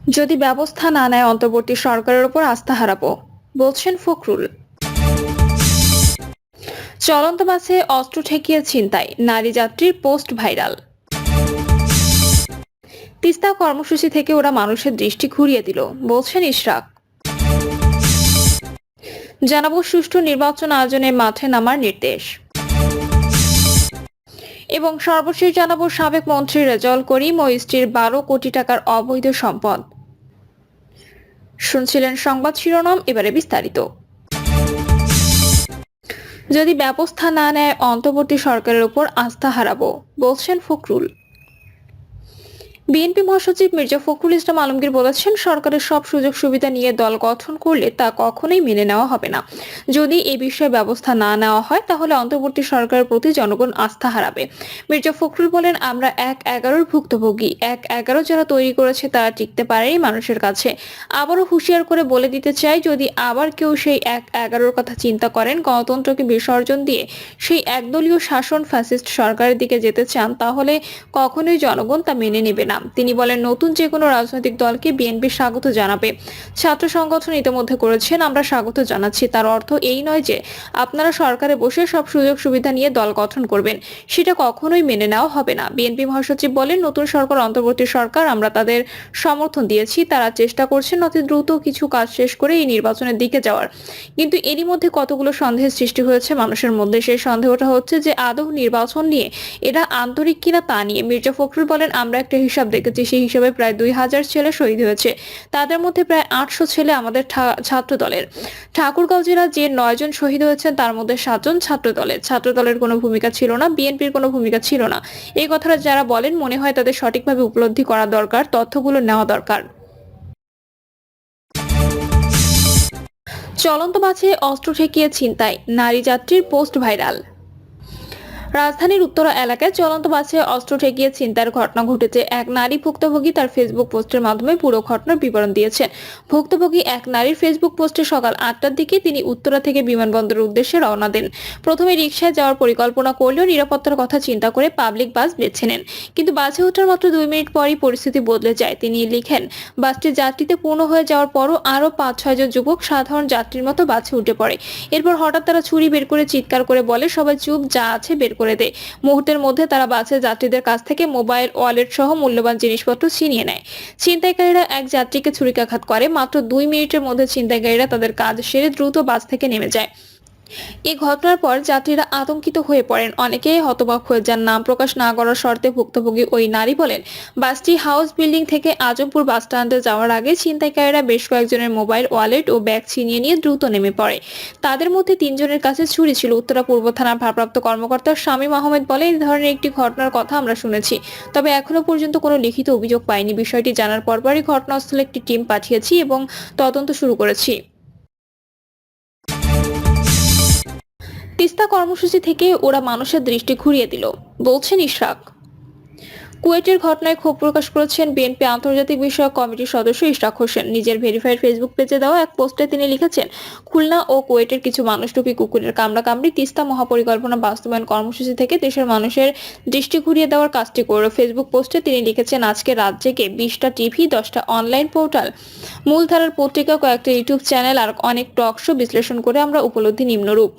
যদি ব্যবস্থা না নেয় অন্তর্বর্তী সরকারের উপর আস্থা হারাবো, বলছেন ফখরুল। চলন্ত বাসে অস্ত্র ঠেকিয়ে ছিনতাই, নারী যাত্রীর পোস্ট ভাইরাল। তিস্তা কর্মসূচি থেকে ওরা মানুষের দৃষ্টি ঘুরিয়ে দিল, বলছেন ইশরাক। জানাবো সুষ্ঠু নির্বাচন আয়োজনে মাঠে নামার নির্দেশ। এবং সর্বশেষ জানাবো সাবেক মন্ত্রী রেজাউল করিম ও স্ত্রীর 12 কোটি টাকার অবৈধ সম্পদ। শুনছিলেন সংবাদ শিরোনাম, এবারে বিস্তারিত। যদি ব্যবস্থা না নেয় অন্তর্বর্তী সরকারের উপর আস্থা হারাবো, বলছেন ফখরুল। বিএনপি মহাসচিব মির্জা ফখরুল ইসলাম আলমগীর বলেছেন, সরকারের সব সুযোগ সুবিধা নিয়ে দল গঠন করলে তা কখনোই মেনে নেওয়া হবে না। যদি এ বিষয়ে ব্যবস্থা না নেওয়া হয় তাহলে অন্তর্বর্তী সরকারের প্রতি জনগণ আস্থা হারাবে। মির্জা ফখরুল বলেন, আমরা 1/11 ভুক্তভোগী। 1/11 যারা তৈরি করেছে তারা টিকতে পারেনি মানুষের কাছে। আবারও হুঁশিয়ার করে বলে দিতে চাই, যদি আবার কেউ সেই 1/11 কথা চিন্তা করেন, গণতন্ত্রকে বিসর্জন দিয়ে সেই একদলীয় শাসন ফ্যাসিস্ট সরকারের দিকে যেতে চান, তাহলে কখনোই জনগণ তা মেনে নেবে না। তিনি বলেন, নতুন যে কোনো রাজনৈতিক দলকে বিএনপি স্বাগত জানাবে। ছাত্র সংগঠন ইতিমধ্যে করেছেন, আমরা স্বাগত জানাচ্ছি। তার অর্থ এই নয় যে আপনারা সরকারে বসে সব সুযোগ সুবিধা নিয়ে দল গঠন করবেন, সেটা কখনোই মেনে নেওয়া হবে না। বিএনপি মহাসচিব বলেন, নতুন সরকার, অন্তর্বর্তী সরকার, আমরা তাদের সমর্থন দিয়েছি। তারা চেষ্টা করছেন অতি দ্রুত কিছু কাজ শেষ করে এই নির্বাচনের দিকে যাওয়ার। কিন্তু এরই মধ্যে কতগুলো সন্দেহের সৃষ্টি হয়েছে মানুষের মধ্যে। সেই সন্দেহটা হচ্ছে যে আদৌ নির্বাচন নিয়ে এরা আন্তরিক কিনা তা নিয়ে। মির্জা ফখরুল বলেন, আমরা একটা হিসাব দেখেছি, সেই হিসাবে প্রায় 2000 ছেলে শহীদ হয়েছে। তাদের মধ্যে প্রায় 800 ছেলে আমাদের ছাত্র দলের। ঠাকুরগাঁও জেলার যে 9 জন শহীদ হয়েছেন তার মধ্যে 7 জন ছাত্র দলের। ছাত্র দলের কোনো ভূমিকা ছিল না, বিএনপির কোনো ভূমিকা ছিল না। এই কথাটা যারা বলেন, মনে হয় তাদের সঠিকভাবে উপলব্ধি করা দরকার, তথ্যগুলো নেওয়া দরকার। চলন্ত বাসে অস্ত্র ঠেকিয়ে ছিনতাই, নারী যাত্রীর পোস্ট ভাইরাল। রাজধানীর উত্তরা এলাকায় চলন্ত বাসে অস্ত্র ঠেকিয়ে ছিনতাইয়ের ঘটনা ঘটেছে। এক নারী ভুক্তভোগী তার ফেসবুক পোস্টের মাধ্যমে পুরো ঘটনার বিবরণ দিয়েছেন। ভুক্তভোগী এক নারীর ফেসবুক পোস্টে সকাল 8টার দিকে তিনি উত্তরা থেকে বিমানবন্দরের উদ্দেশ্যে রওনা দেন। প্রথমে রিকশায় যাওয়ার পরিকল্পনা করলেও নিরাপত্তার কথা চিন্তা করে পাবলিক বাস বেছে নেন। কিন্তু বাসে ওঠার মাত্র 2 মিনিট পরই পরিস্থিতি বদলে যায়। তিনি লিখেন, বাসটি যাত্রীতে পূর্ণ হয়ে যাওয়ার পরও আরও 5-6 জন যুবক সাধারণ যাত্রীর মতো বাসে উঠে পড়ে। এরপর হঠাৎ তারা ছুরি বের করে চিৎকার করে বলে, সবাই চুপ, যা আছে বের করে দে। মুহূর্তের মধ্যে তারা বাসের যাত্রীদের কাছ থেকে মোবাইল, ওয়ালেট সহ মূল্যবান জিনিসপত্র ছিনিয়ে নেয়। ছিনতাইকারীরা এক যাত্রীকে ছুরিকাঘাত করে। মাত্র 2 মিনিটের মধ্যে ছিনতাইকারীরা তাদের কাজ সেরে দ্রুত বাস থেকে নেমে যায়। এই ঘটনার পর যাত্রীরা আতঙ্কিত হয়ে পড়েন, অনেকেই হতবাক হয়ে যান। নাম প্রকাশ না করার শর্তে ভুক্তভোগী ওই নারী বলেন, বাসটি হাউস বিল্ডিং থেকে আজমপুর বাস স্ট্যান্ডে যাওয়ার আগে ছিনতাইকারীরা বেশ কয়েকজনের মোবাইল, ওয়ালেট ও ব্যাগ ছিনিয়ে নিয়ে দ্রুত নেমে পড়ে। তাদের মধ্যে 3 জনের কাছে ছুরি ছিল। উত্তরা পূর্ব থানার ভারপ্রাপ্ত কর্মকর্তা শামীম আহমেদ বলে, এই ধরনের একটি ঘটনার কথা আমরা শুনেছি, তবে এখনো পর্যন্ত কোনো লিখিত অভিযোগ পাইনি। বিষয়টি জানার পরপরই ঘটনাস্থলে একটি টিম পাঠিয়েছি এবং তদন্ত শুরু করেছি। তিস্তা কর্মসূচি থেকে ওরা মানুষের দৃষ্টি ঘুরিয়ে দিল, বলছেন ইশরাক। কুয়েটের ঘটনায় ক্ষোভ প্রকাশ করেছেন বিএনপি আন্তর্জাতিক বিষয়ক কমিটির সদস্য ইশরাক হোসেন। নিজের ভেরিফাইড ফেসবুক পেজে দেওয়া এক পোস্টে তিনি লিখেছেন, খুলনা ও কুয়েটের কিছু মানুষরূপী কুকুরের কামড়াকামড়ি তিস্তা মহাপরিকল্পনা বাস্তবায়ন কর্মসূচি থেকে দেশের মানুষের দৃষ্টি ঘুরিয়ে দেওয়ার কাজটি করল। ফেসবুক পোস্টে তিনি লিখেছেন, আজকে রাত জেগে 20টা টিভি, 10টা অনলাইন পোর্টাল, মূলধারার পত্রিকা, কয়েকটা ইউটিউব চ্যানেল আর অনেক টক শো বিশ্লেষণ করে আমরা উপলব্ধি নিম্নরূপ।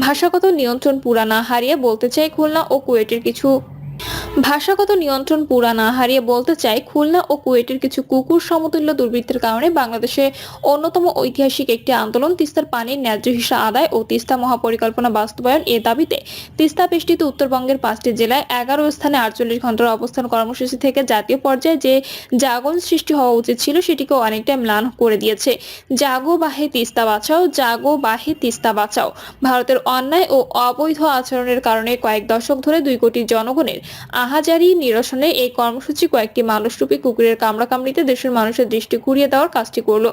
ভাষাগত নিয়ন্ত্রণ পুরা না হারিয়ে বলতে চাই, খুলনা ও কুয়েটের কিছু কিছু কুকুর সমতুল্য দুর্বৃত্তের কারণে বাংলাদেশে অন্যতম ঐতিহাসিক একটি আন্দোলন তিস্তার পানির ন্যায্য হিস্যা আদায় ও তিস্তা মহাপরিকল্পনা বাস্তবায়ন এ দাবিতে তিস্তা বেষ্টিত উত্তরবঙ্গের 5টি জেলায় 11 স্থানে 48 ঘন্টার অবস্থান কর্মসূচি থেকে জাতীয় পর্যায়ে যে জাগরণ সৃষ্টি হওয়া উচিত ছিল সেটিকেও অনেকটা ম্লান করে দিয়েছে। জাগো বাহে তিস্তা বাঁচাও, জাগো বাহে তিস্তা বাঁচাও। ভারতের অন্যায় ও অবৈধ আচরণের কারণে কয়েক দশক ধরে 2 কোটি জনগণের আহাজারি নিরসনে এই কর্মসূচি কয়েকটি মানুষরূপী কুকুরের কামড়াকামড়িতে দেশের মানুষের দৃষ্টি ঘুরিয়ে দেওয়ার কাজটি করলো।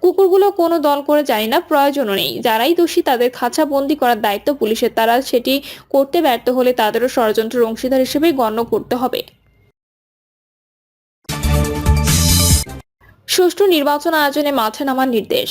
কুকুরগুলো কোনো দল করে জানি না, প্রয়োজনও নেই। যারাই দোষী তাদের খাঁচা বন্দি করার দায়িত্ব পুলিশের। তারা সেটি করতে ব্যর্থ হলে তাদেরও ষড়যন্ত্রের অংশীদার হিসেবে গণ্য করতে হবে। সুষ্ঠু নির্বাচন আয়োজনে মাঠে নামার নির্দেশ।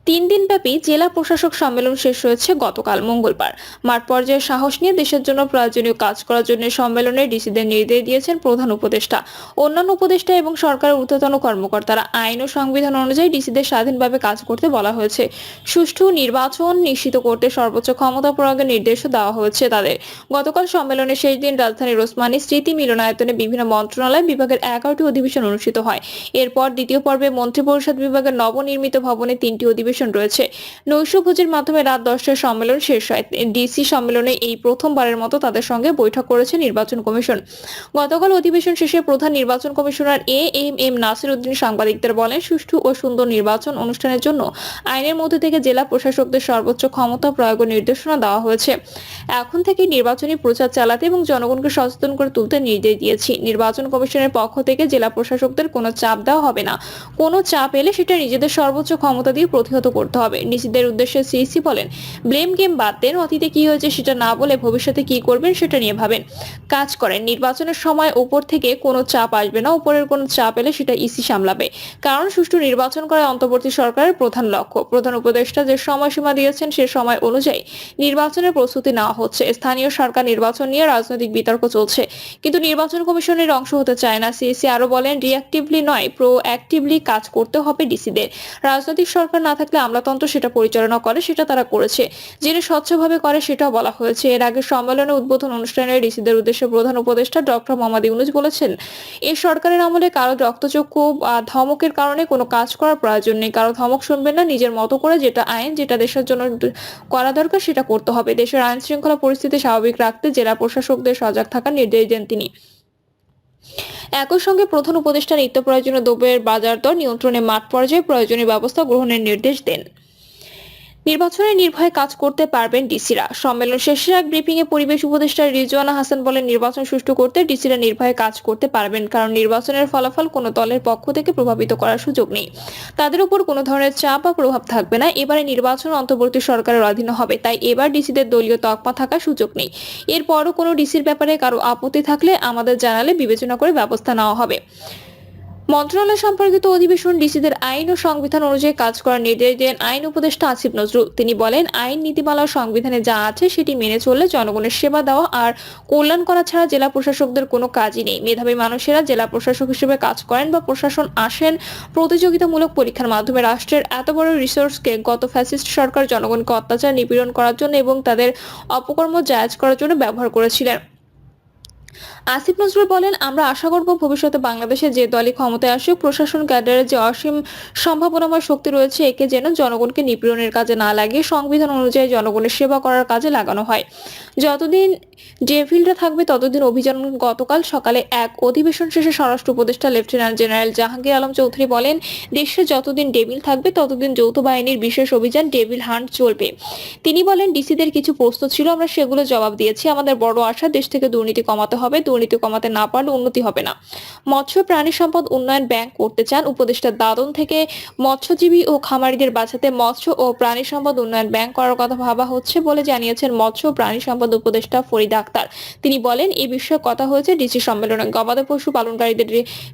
দিনব্যাপী জেলা প্রশাসক সম্মেলন শেষ হয়েছে গতকাল মঙ্গলবার। মাঠ পর্যায়ে সাহস নিয়ে দেশের জন্য প্রয়োজনীয় কাজ করার জন্য সম্মেলনে ডিসিদের নির্দেশ দিয়েছেন প্রধান উপদেষ্টা, অন্যান্য উপদেষ্টা এবং সরকারের ঊর্ধ্বতন কর্মকর্তারা। আইন ও সংবিধান অনুযায়ী ডিসিদের স্বাধীনভাবে কাজ করতে বলা হয়েছে। সুষ্ঠু নির্বাচন নিশ্চিত করতে সর্বোচ্চ ক্ষমতা প্রয়োগের নির্দেশও দেওয়া হয়েছে তাদের। গতকাল সম্মেলনের শেষ দিন রাজধানীর ওসমানী স্মৃতি মিলনায়তনে বিভিন্ন মন্ত্রণালয় বিভাগের 11টি অধিবেশন অনুষ্ঠিত হয়। এরপর দ্বিতীয় পর্বে মন্ত্রিপরিষদ বিভাগের নবনির্মিত ভবনে 3টি অধিবেশন রয়েছে। নৈশভোজের মাধ্যমে রাত 10টায় সম্মেলন শেষ হয়। ডিসি সম্মেলনে এই প্রথমবারের মতো তাদের সঙ্গে বৈঠক করেছে নির্বাচন কমিশন। গতকাল অধিবেশন শেষে প্রধান নির্বাচন কমিশনার এএমএম নাসির উদ্দিন সাংবাদিকদের বলেন, সুষ্ঠু ও সুন্দর নির্বাচন অনুষ্ঠানের জন্য আইনের মধ্যে থেকে জেলা প্রশাসকদের সর্বোচ্চ ক্ষমতা প্রয়োগের নির্দেশনা দেওয়া হয়েছে। এখন থেকে নির্বাচনী প্রচার চালাতে এবং জনগণকে সচেতন করে তুলতে নির্দেশ দিয়েছি। নির্বাচন কমিশনের পক্ষ থেকে জেলা প্রশাসকদের কোনো চাপ দেওয়া হবে না। কোনো চাপ এলে সেটা নিজেদের সর্বোচ্চ ক্ষমতা দিয়ে প্রতিহত করতে হবে। ডিসিদের উদ্দেশ্যে সিইসি বলেন, ব্লেম গেম বাদ দেন, অতীতে কি হয়েছে সেটা না বলে ভবিষ্যতে কি করবেন সেটা নিয়ে ভাবেন, কাজ করেন। নির্বাচনের সময় উপর থেকে কোনো চাপ আসবে না, উপরের কোনো চাপ এলে সেটা ইসি সামলাবে। কারণ সুষ্ঠু নির্বাচন করা অন্তর্বর্তী সরকারের প্রধান লক্ষ্য। প্রধান উপদেষ্টা যে সময়সীমা দিয়েছেন সে সময় অনুযায়ী নির্বাচনের প্রস্তুতি নেওয়া হচ্ছে। স্থানীয় সরকার নির্বাচন নিয়ে রাজনৈতিক বিতর্ক চলছে, কিন্তু নির্বাচন কমিশনের অংশ হতে চায় না। সিইসি আরো বলেন, রিঅ্যাক্টিভলি নয় প্রোঅ্যাক্টিভলি কাজ করতে হবে ডিসিদের। রাজনৈতিক সরকার না থাকলে আমলাতন্ত্র সেটা পরিচালনা করে, সেটা তারা করেছে। যিনি স্বচ্ছভাবে করে সেটাও বলা হয়েছে। এর আগে সম্মেলনে উদ্বোধন অনুষ্ঠানে ডিসিদের উদ্দেশ্যে প্রধান উপদেষ্টা ডক্টর মোহাম্মদ ইউনূস বলেছেন, এই সরকারের আমলে কারো রক্তচক্ষু ধমকের কারণে কোনো কাজ করার প্রয়োজন নেই। কারো ধমক শুনবেন না, নিজের মতো করে যেটা আইন, যেটা দেশের জন্য করা দরকার সেটা করতে হবে। দেশের আইন শৃঙ্খলা পরিস্থিতি স্বাভাবিক রাখতে জেলা প্রশাসকদের সজাগ থাকার নির্দেশ দেন তিনি। একই সঙ্গে প্রধান উপদেষ্টা নিত্য প্রয়োজনীয় দ্রব্যের বাজার দর নিয়ন্ত্রণে মাঠ পর্যায়ে প্রয়োজনীয় ব্যবস্থা গ্রহণের নির্দেশ দেন। নির্বাচনে নির্ভয়ে কাজ করতে পারবেন ডিসিরা। সম্মেলন শেষে এক ব্রিফিং এ পরিবেশ উপদেষ্টা রিজওয়ানা হাসান বলেন, নির্বাচন সুষ্ঠু করতে ডিসিরা নির্ভয়ে কাজ করতে পারবেন, কারণ নির্বাচনের ফলাফল কোনো দলের পক্ষ থেকে প্রভাবিত করার সুযোগ নেই। তাদের উপর কোনো ধরনের চাপ বা প্রভাব থাকবে না। এবারে নির্বাচন অন্তর্বর্তী সরকারের অধীনে হবে, তাই এবার ডিসিদের দলীয় তকমা থাকার সুযোগ নেই। এরপরও কোনো ডিসির ব্যাপারে কারো আপত্তি থাকলে আমাদের জানালে বিবেচনা করে ব্যবস্থা নেওয়া হবে। মন্ত্রণালয় সম্পর্কিত অধিবেশন ডিসিদের আইন ও সংবিধান অনুযায়ী কাজ করার নির্দেশ দেন আইন উপদেষ্টা আসিফ নজরুল। তিনি বলেন, আইন নীতিমালা ও সংবিধানে যা আছে সেটি মেনে চললে জনগণের সেবা দেওয়া আর কল্যাণ করা ছাড়া জেলা প্রশাসকদের কোনো কাজই নেই। মেধাবী মানুষেরা জেলা প্রশাসক হিসেবে কাজ করেন বা প্রশাসন আসেন প্রতিযোগিতামূলক পরীক্ষার মাধ্যমে। রাষ্ট্রের এত বড় রিসোর্সকে গত ফ্যাসিস্ট সরকার জনগণকে অত্যাচার নিপীড়ন করার জন্য এবং তাদের অপকর্ম জায়েজ করার জন্য ব্যবহার করেছিলেন। আসিফ নজরুল বলেন, আমরা আশা করব ভবিষ্যতে বাংলাদেশে যে দলই ক্ষমতায় আসুক, প্রশাসন ক্যাডারের যে অসীম সম্ভাবনাময় শক্তি রয়েছে একে যেন জনগণকে নিপীড়নের কাজে না লাগিয়ে সংবিধান অনুযায়ী জনগণের সেবা করার কাজে লাগানো হয়। যতদিন ডেভিলটা থাকবে ততদিন অভিযান। গতকাল সকালে এক অধিবেশন শেষে স্বরাষ্ট্র উপদেষ্টা লেফটেন্যান্ট জেনারেল জাহাঙ্গীর আলম চৌধুরী বলেন, দেশে যতদিন ডেভিল থাকবে ততদিন যৌথ বাহিনীর বিশেষ অভিযান ডেভিল হান্ট চলবে। তিনি বলেন, ডিসিদের কিছু প্রশ্ন ছিল, আমরা সেগুলো জবাব দিয়েছি। আমাদের বড় আশা, দেশ থেকে দুর্নীতি কমাতে হবে। দুর্নীতি কমাতে না পারলে উন্নতি হবে না। মৎস্য প্রাণী সম্পদ উন্নয়ন ব্যাংক করতে চান উপদেষ্টা। দাদন থেকে মৎস্যজীবী ও খামারিদের বাঁচাতে মৎস্য ও প্রাণী সম্পদ উন্নয়ন ব্যাংক করার কথা ভাবা হচ্ছে বলে জানিয়েছেন মৎস্য ও প্রাণী সম্পদ উপদেষ্টা ফরিদ আক্তার। তিনি বলেন, এই বিষয়ে কথা হয়েছে ডিসি সম্মেলনে। গবাদি পশু পালনকারীদের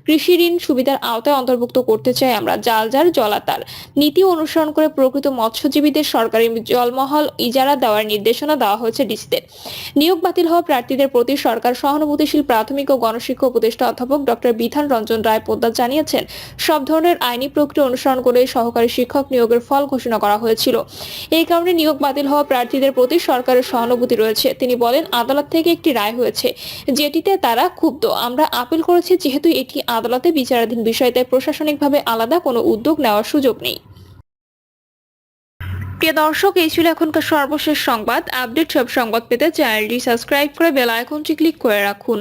কৃষি ঋণ সুবিধার আওতায় অন্তর্ভুক্ত করতে চাই আমরা। জাল জলাতার নীতি অনুসরণ করে প্রকৃত মৎস্যজীবীদের সরকারি জলমহল ইজারা দেওয়ার নির্দেশনা দেওয়া হয়েছে ডিসিদের। নিয়োগ বাতিল হওয়া প্রার্থীদের প্রতি সরকার সহানুভূতিশীল। প্রাথমিক ও গণশিক্ষা উপদেষ্টা অধ্যাপক ডক্টর বিধান রঞ্জন রায় পোদ্দার জানিয়েছেন, সব ধরনের আইনি প্রক্রিয়া অনুসরণ করে সহকারী শিক্ষক নিয়োগের ফল ঘোষণা করা হয়েছিল। এই কারণে নিয়োগ বাতিল হওয়া প্রার্থীদের প্রতি সরকারের সহানুভূতি রয়েছে। তিনি বলেন, আদালত থেকে একটি রায় হয়েছে যেটিতে তারা ক্ষুব্ধ। আমরা আপিল করেছি, যেহেতু এটি আদালতে বিচারাধীন বিষয়, তাই প্রশাসনিকভাবে আলাদা কোনো উদ্যোগ নেওয়ার সুযোগ নেই। প্রিয় দর্শক, এই ছিল এখনকার সর্বশেষ সংবাদ। আপডেট সব সংবাদ পেতে চ্যানেলটি সাবস্ক্রাইব করে বেল আইকনটি ক্লিক করে রাখুন।